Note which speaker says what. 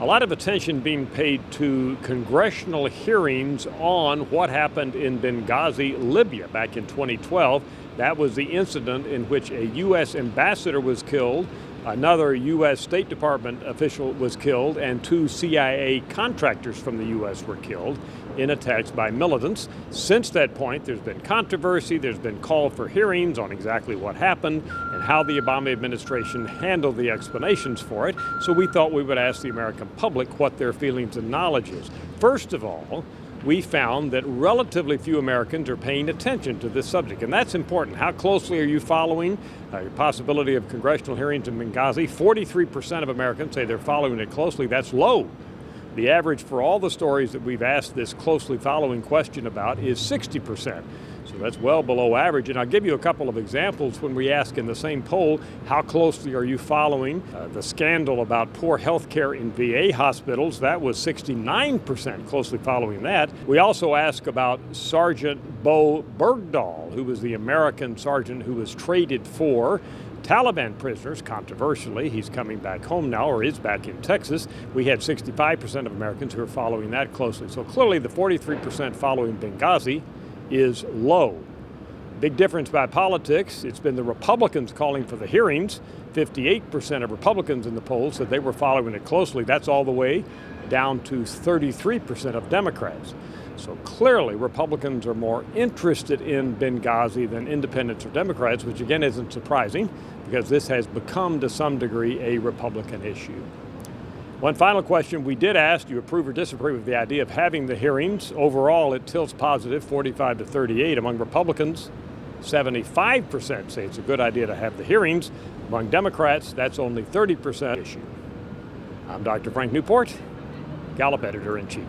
Speaker 1: A lot of attention being paid to congressional hearings on what happened in Benghazi, Libya, back in 2012. That was the incident in which a U.S. ambassador was killed, another U.S. State Department official was killed, and 2 CIA contractors from the U.S. were killed in attacks by militants. Since that point, there's been controversy, there's been call for hearings on exactly what happened and how the Obama administration handled the explanations for it. So we thought we would ask the American public what their feelings and knowledge is. First of all, we found that relatively few Americans are paying attention to this subject, and that's important. How closely are you following the possibility of congressional hearings in Benghazi? 43% of Americans say they're following it closely. That's low. The average for all the stories that we've asked this closely following question about is 60%. So that's well below average. And I'll give you a couple of examples when we ask in the same poll, how closely are you following the scandal about poor health care in VA hospitals? That was 69% closely following that. We also ask about Sergeant Bowe Bergdahl, who was the American sergeant who was traded for Taliban prisoners. Controversially, he's coming back home now, or is back in Texas. We had 65% of Americans who are following that closely. So clearly the 43% following Benghazi is low. Big difference by politics. It's been the Republicans calling for the hearings. 58% of Republicans in the polls said they were following it closely. That's all the way down to 33% of Democrats. So clearly Republicans are more interested in Benghazi than independents or Democrats, which again isn't surprising because this has become to some degree a Republican issue. One final question we did ask, do you approve or disapprove of the idea of having the hearings? Overall, it tilts positive, 45 to 38. Among Republicans, 75% say it's a good idea to have the hearings. Among Democrats, that's only 30% issue. I'm Dr. Frank Newport, Gallup Editor-in-Chief.